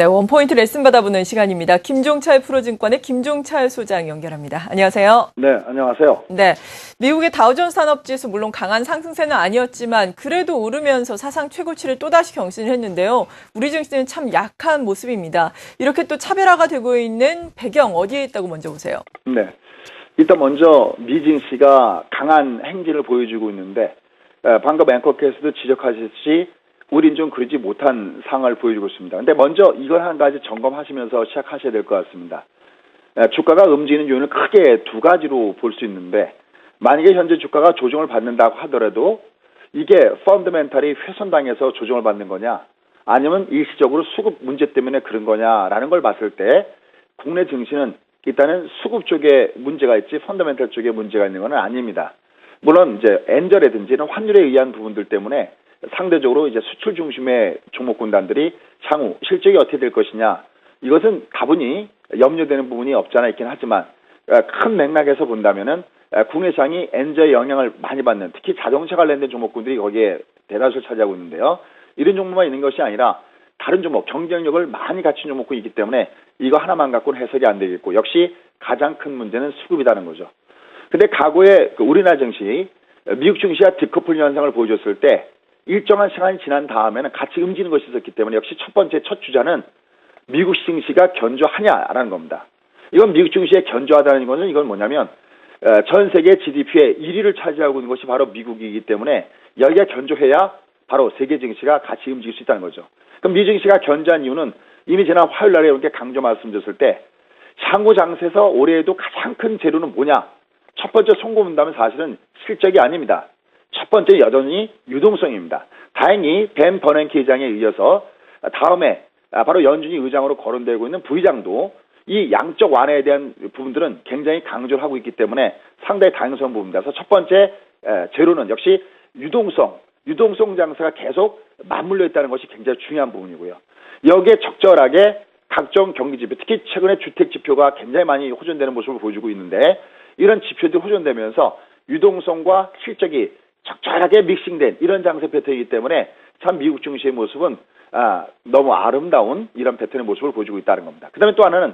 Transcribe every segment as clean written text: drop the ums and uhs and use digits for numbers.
네, 원포인트 레슨 받아보는 시간입니다. 김종찰 프로증권의 김종찰 소장 연결합니다. 안녕하세요. 네, 안녕하세요. 네, 미국의 다우존스 산업지수 물론 강한 상승세는 아니었지만 그래도 오르면서 사상 최고치를 또다시 경신을 했는데요. 우리 증시는 참 약한 모습입니다. 이렇게 또 차별화가 되고 있는 배경 어디에 있다고 먼저 보세요? 네, 일단 먼저 미 증시가 강한 행진을 보여주고 있는데 방금 앵커께서도 지적하셨듯이 우린 좀 그러지 못한 상황을 보여주고 있습니다. 근데 먼저 이걸 한 가지 점검하시면서 시작하셔야 될 것 같습니다. 주가가 움직이는 요인을 크게 두 가지로 볼 수 있는데 만약에 현재 주가가 조정을 받는다고 하더라도 이게 펀더멘탈이 훼손당해서 조정을 받는 거냐 아니면 일시적으로 수급 문제 때문에 그런 거냐라는 걸 봤을 때 국내 증시는 일단은 수급 쪽에 문제가 있지 펀더멘탈 쪽에 문제가 있는 건 아닙니다. 물론 이제 엔저라든지 이런 환율에 의한 부분들 때문에 상대적으로 이제 수출 중심의 종목군단들이 향후 실적이 어떻게 될 것이냐 이것은 다분히 염려되는 부분이 없지 않아 있긴 하지만 큰 맥락에서 본다면은 국내 시장이 엔저의 영향을 많이 받는 특히 자동차 관련된 종목군들이 거기에 대다수를 차지하고 있는데요. 이런 종목만 있는 것이 아니라 다른 종목 경쟁력을 많이 갖춘 종목군이 있기 때문에 이거 하나만 갖고는 해석이 안 되겠고 역시 가장 큰 문제는 수급이라는 거죠. 근데 과거에 우리나라 증시 미국 증시가 디커플 현상을 보여줬을 때 일정한 시간이 지난 다음에는 같이 움직이는 것이 있었기 때문에 역시 첫 번째 첫 주자는 미국 증시가 견조하냐라는 겁니다. 이건 미국 증시의 견조하다는 것은 이건 뭐냐면 전 세계 GDP의 1위를 차지하고 있는 것이 바로 미국이기 때문에 여기가 견조해야 바로 세계 증시가 같이 움직일 수 있다는 거죠. 그럼 미 증시가 견조한 이유는 이미 지난 화요일 날에 이렇게 강조 말씀드렸을 때 향후 장세에서 올해에도 가장 큰 재료는 뭐냐? 첫 번째 손꼽는다면 사실은 실적이 아닙니다. 첫 번째 여전히 유동성입니다. 다행히 벤 버냉키 의장에 이어서 다음에 바로 연준이 의장으로 거론되고 있는 부의장도 이 양적 완화에 대한 부분들은 굉장히 강조를 하고 있기 때문에 상당히 다양성 부분입니다. 그래서 첫 번째 재료는 역시 유동성 장세가 계속 맞물려 있다는 것이 굉장히 중요한 부분이고요. 여기에 적절하게 각종 경기 지표, 특히 최근에 주택 지표가 굉장히 많이 호전되는 모습을 보여주고 있는데 이런 지표들이 호전되면서 유동성과 실적이 적절하게 믹싱된 이런 장세 패턴이기 때문에 참 미국 증시의 모습은 너무 아름다운 이런 패턴의 모습을 보여주고 있다는 겁니다. 그 다음에 또 하나는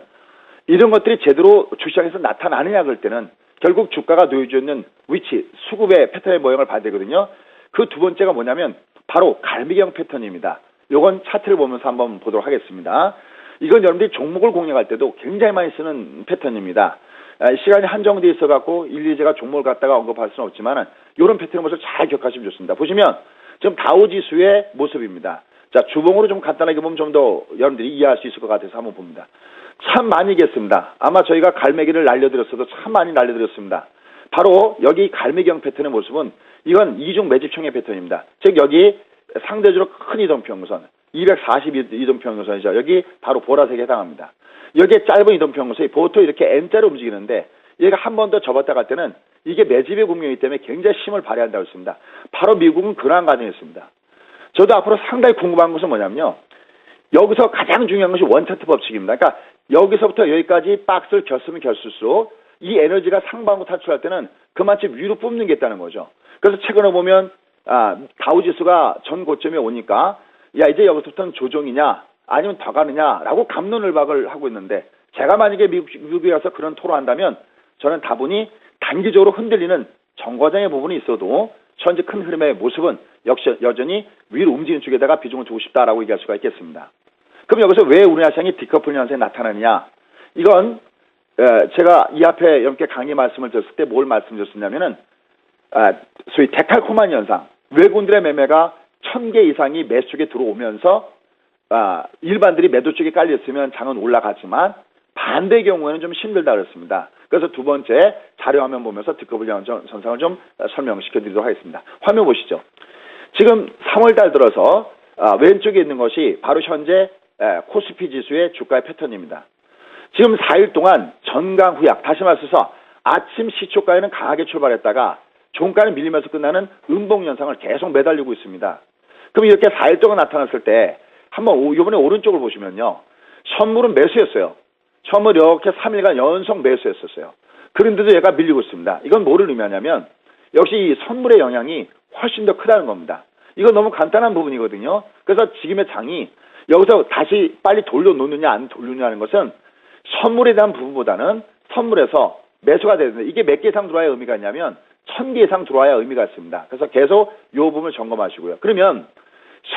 이런 것들이 제대로 주시장에서 나타나느냐 그럴 때는 결국 주가가 놓여져 있는 위치, 수급의 패턴의 모양을 봐야 되거든요. 그 두 번째가 뭐냐면 바로 갈매기형 패턴입니다. 요건 차트를 보면서 한번 보도록 하겠습니다. 이건 여러분들이 종목을 공략할 때도 굉장히 많이 쓰는 패턴입니다. 시간이 한정되어 있어갖고 일일이 제가 종목을 갖다가 언급할 수는 없지만은 이런 패턴의 모습을 잘 기억하시면 좋습니다. 보시면 지금 다우지수의 모습입니다. 자, 주봉으로 좀 간단하게 보면 좀 더 여러분들이 이해할 수 있을 것 같아서 한번 봅니다. 참 많이 겠습니다. 아마 저희가 갈매기를 날려드렸어도 참 많이 날려드렸습니다. 바로 여기 갈매기형 패턴의 모습은 이건 이중 매집형의 패턴입니다. 즉 여기 상대적으로 큰 이동평균선 240 이동평균선이죠. 여기 바로 보라색에 해당합니다. 여기에 짧은 이동평균선이 보통 이렇게 N자로 움직이는데 얘가 한 번 더 접었다 갈 때는 이게 매집의 국면이기 때문에 굉장히 힘을 발휘한다고 했습니다. 바로 미국은 그러한 과정이었습니다. 저도 앞으로 상당히 궁금한 것은 뭐냐면요. 여기서 가장 중요한 것이 원차트 법칙입니다. 그러니까 여기서부터 여기까지 박스를 겼으면 겼을수록 이 에너지가 상방으로 탈출할 때는 그만큼 위로 뿜는 게 있다는 거죠. 그래서 최근에 보면 다우지수가 전 고점에 오니까 야 이제 여기서부터는 조정이냐 아니면 더 가느냐라고 갑론을박을 하고 있는데 제가 만약에 미국에 가서 그런 토론한다면 저는 다분히 단기적으로 흔들리는 정거장의 부분이 있어도 현재 큰 흐름의 모습은 역시 여전히 위로 움직이는 쪽에다가 비중을 두고 싶다라고 얘기할 수가 있겠습니다. 그럼 여기서 왜 우리나라 시장이 디커플 현상이 나타나느냐? 이건 제가 이 앞에 여러분께 강의 말씀을 드렸을 때 뭘 말씀드렸냐면은 소위 데칼코마니 현상, 외국인들의 매매가 1000개 이상이 매수 쪽에 들어오면서 일반들이 매도 쪽에 깔렸으면 장은 올라가지만 반대의 경우에는 좀 힘들다 그랬습니다. 그래서 두 번째 자료 화면 보면서 디커플 현상을 좀 설명시켜 드리도록 하겠습니다. 화면 보시죠. 지금 3월달 들어서 왼쪽에 있는 것이 바로 현재 코스피 지수의 주가의 패턴입니다. 지금 4일 동안 전강 후약, 다시 말해서 아침 시초가에는 강하게 출발했다가 종가는 밀리면서 끝나는 음봉 현상을 계속 매달리고 있습니다. 그럼 이렇게 4일 동안 나타났을 때 한번 이번에 오른쪽을 보시면요. 선물은 매수였어요. 선물 이렇게 3일간 연속 매수했었어요. 그런데도 얘가 밀리고 있습니다. 이건 뭐를 의미하냐면 역시 이 선물의 영향이 훨씬 더 크다는 겁니다. 이건 너무 간단한 부분이거든요. 그래서 지금의 장이 여기서 다시 빨리 돌려놓느냐 안 돌려놓느냐는 것은 선물에 대한 부분보다는 선물에서 매수가 되는데 이게 몇 개 이상 들어와야 의미가 있냐면 1000개 이상 들어와야 의미가 있습니다. 그래서 계속 이 부분을 점검하시고요. 그러면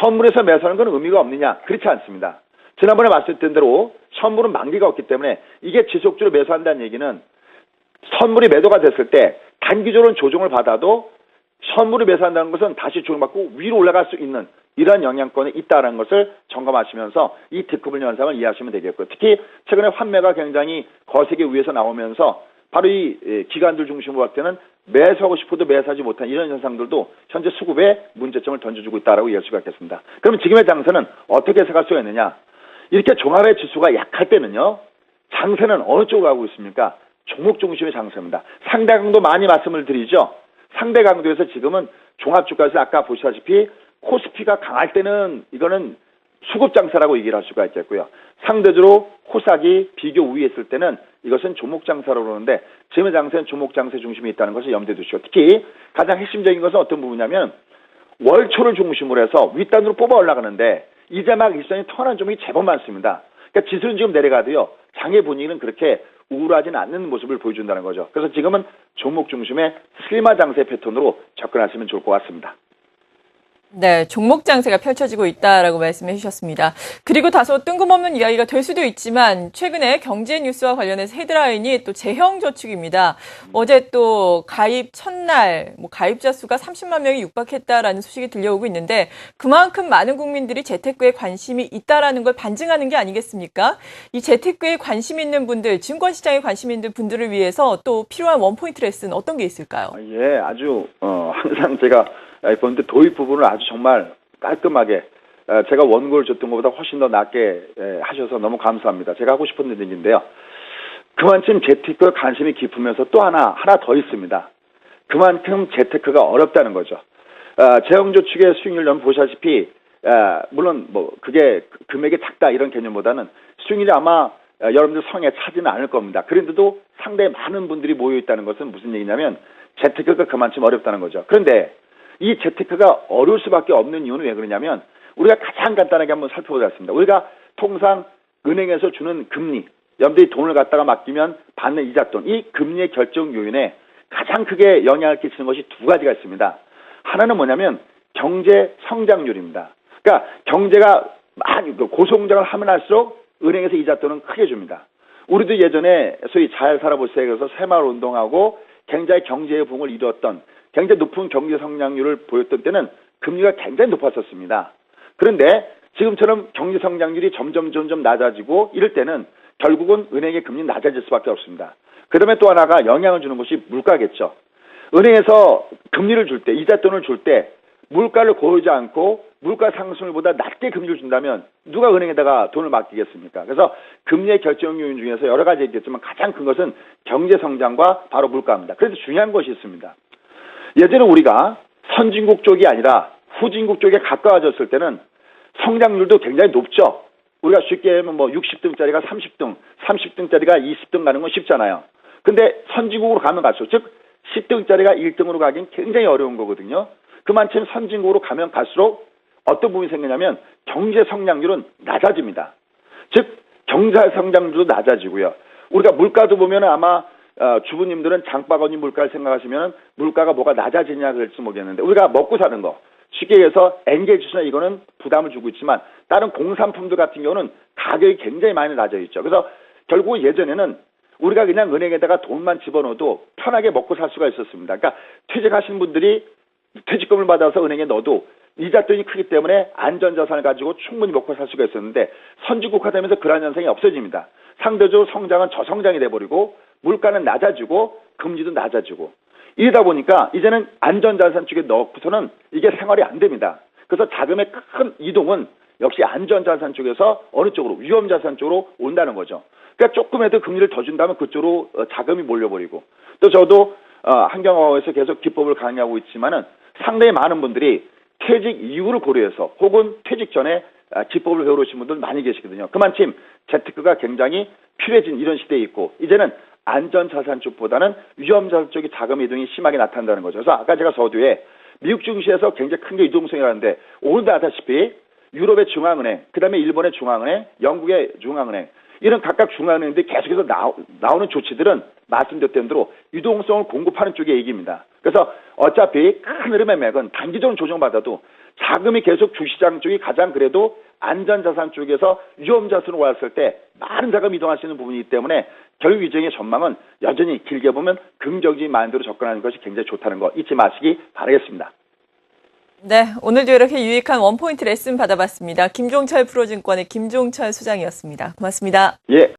선물에서 매수하는 건 의미가 없느냐? 그렇지 않습니다. 지난번에 말씀드린 대로 선물은 만기가 없기 때문에 이게 지속적으로 매수한다는 얘기는 선물이 매도가 됐을 때 단기적으로는 조정을 받아도 선물을 매수한다는 것은 다시 조정받고 위로 올라갈 수 있는 이러한 영향권이 있다는 것을 점검하시면서 이 디커블 현상을 이해하시면 되겠고요. 특히 최근에 환매가 굉장히 거세게 위에서 나오면서 바로 이 기관들 중심으로 할 때는 매수하고 싶어도 매수하지 못한 이런 현상들도 현재 수급에 문제점을 던져주고 있다라고 이해할 수가 있겠습니다. 그럼 지금의 장세는 어떻게 해석할 수가 있느냐? 이렇게 종합의 지수가 약할 때는요, 장세는 어느 쪽으로 가고 있습니까? 종목 중심의 장세입니다. 상대 강도 많이 말씀을 드리죠. 상대 강도에서 지금은 종합주가에서 아까 보시다시피 코스피가 강할 때는 이거는 수급 장사라고 얘기를 할 수가 있겠고요. 상대적으로 코스닥이 비교 우위에 있을 때는 이것은 종목 장사라고 그러는데 지금의 장세는 종목 장세 중심이 있다는 것을 염두에 두시고 특히 가장 핵심적인 것은 어떤 부분이냐면 월초를 중심으로 해서 윗단으로 뽑아 올라가는데 이제 막 일선이 턴한 종목이 제법 많습니다. 그러니까 지수는 지금 내려가도요. 장의 분위기는 그렇게 우울하지는 않는 모습을 보여준다는 거죠. 그래서 지금은 종목 중심의 슬마 장세 패턴으로 접근하시면 좋을 것 같습니다. 네, 종목 장세가 펼쳐지고 있다라고 말씀해 주셨습니다. 그리고 다소 뜬금없는 이야기가 될 수도 있지만 최근에 경제 뉴스와 관련해서 헤드라인이 또 재형저축입니다. 어제 또 가입 첫날 가입자 수가 30만 명이 육박했다라는 소식이 들려오고 있는데 그만큼 많은 국민들이 재테크에 관심이 있다라는 걸 반증하는 게 아니겠습니까? 이 재테크에 관심 있는 분들, 증권시장에 관심 있는 분들을 위해서 또 필요한 원포인트 레슨 어떤 게 있을까요? 예, 아주 항상 제가 본인들 도입 부분을 아주 정말 깔끔하게 제가 원고를 줬던 것보다 훨씬 더 낮게 하셔서 너무 감사합니다. 제가 하고 싶은 얘기인데요. 그만큼 재테크에 관심이 깊으면서 또 하나 더 있습니다. 그만큼 재테크가 어렵다는 거죠. 재형저축의 수익률 좀 보시다시피 물론 그게 금액이 작다 이런 개념보다는 수익률이 아마 여러분들 성에 차지는 않을 겁니다. 그런데도 상당히 많은 분들이 모여 있다는 것은 무슨 얘기냐면 재테크가 그만큼 어렵다는 거죠. 그런데 이 재테크가 어려울 수밖에 없는 이유는 왜 그러냐면 우리가 가장 간단하게 한번 살펴보자 했습니다. 우리가 통상 은행에서 주는 금리, 여러분들이 돈을 갖다가 맡기면 받는 이자돈, 이 금리의 결정 요인에 가장 크게 영향을 끼치는 것이 두 가지가 있습니다. 하나는 뭐냐면 경제 성장률입니다. 그러니까 경제가 많이 고성장을 하면 할수록 은행에서 이자돈은 크게 줍니다. 우리도 예전에 소위 잘 살아보세요. 그래서 새마을운동하고 굉장히 경제의 붕을 이루었던 굉장히 높은 경제 성장률을 보였던 때는 금리가 굉장히 높았었습니다. 그런데 지금처럼 경제 성장률이 점점 낮아지고 이럴 때는 결국은 은행의 금리는 낮아질 수밖에 없습니다. 그 다음에 또 하나가 영향을 주는 것이 물가겠죠. 은행에서 금리를 줄 때, 이자돈을 줄 때 물가를 고르지 않고 물가 상승률보다 낮게 금리를 준다면 누가 은행에다가 돈을 맡기겠습니까? 그래서 금리의 결정 요인 중에서 여러 가지 있겠지만 가장 큰 것은 경제 성장과 바로 물가입니다. 그래서 중요한 것이 있습니다. 예전에 우리가 선진국 쪽이 아니라 후진국 쪽에 가까워졌을 때는 성장률도 굉장히 높죠. 우리가 쉽게 하면 60등짜리가 30등, 30등짜리가 20등 가는 건 쉽잖아요. 근데 선진국으로 가면 갈수록, 즉 10등짜리가 1등으로 가긴 굉장히 어려운 거거든요. 그만큼 선진국으로 가면 갈수록 어떤 부분이 생기냐면 경제 성장률은 낮아집니다. 즉 경제 성장률도 낮아지고요. 우리가 물가도 보면 아마 주부님들은 장바구니 물가를 생각하시면 물가가 뭐가 낮아지냐 그럴지 모르겠는데 우리가 먹고 사는 거 쉽게 얘기해서 엔게지수나 이거는 부담을 주고 있지만 다른 공산품들 같은 경우는 가격이 굉장히 많이 낮아 있죠. 그래서 결국 예전에는 우리가 그냥 은행에다가 돈만 집어넣어도 편하게 먹고 살 수가 있었습니다. 그러니까 퇴직하신 분들이 퇴직금을 받아서 은행에 넣어도 이자돈이 크기 때문에 안전자산을 가지고 충분히 먹고 살 수가 있었는데 선진국화되면서 그러한 현상이 없어집니다. 상대적으로 성장은 저성장이 돼버리고 물가는 낮아지고 금리도 낮아지고 이러다 보니까 이제는 안전자산 쪽에 넣고서는 이게 생활이 안 됩니다. 그래서 자금의 큰 이동은 역시 안전자산 쪽에서 어느 쪽으로 위험자산 쪽으로 온다는 거죠. 그러니까 조금이라도 금리를 더 준다면 그쪽으로 자금이 몰려버리고 또 저도 한경화에서 계속 기법을 강의하고 있지만은 상당히 많은 분들이 퇴직 이후를 고려해서 혹은 퇴직 전에 기법을 배우러 오신 분들 많이 계시거든요. 그만큼 재테크가 굉장히 필요해진 이런 시대에 있고 이제는 안전자산 쪽보다는 위험자산 쪽이 자금 이동이 심하게 나타난다는 거죠. 그래서 아까 제가 서두에 미국 증시에서 굉장히 큰 게 유동성이라는데 오늘도 아다시피 유럽의 중앙은행, 그다음에 일본의 중앙은행, 영국의 중앙은행 이런 각각 중앙은행들이 계속해서 나오는 조치들은 말씀드렸던 대로 유동성을 공급하는 쪽의 얘기입니다. 그래서 어차피 큰 흐름의 맥은 단기적으로 조정받아도 자금이 계속 주시장 쪽이 가장 그래도 안전자산 쪽에서 위험자산으로 왔을 때 많은 자금이 이동할 수 있는 부분이기 때문에 결국 이정의 전망은 여전히 길게 보면 긍정적인 마인드로 접근하는 것이 굉장히 좋다는 거 잊지 마시기 바라겠습니다. 네, 오늘도 이렇게 유익한 원포인트 레슨 받아봤습니다. 김종철 프로증권의 김종철 소장이었습니다. 고맙습니다. 예.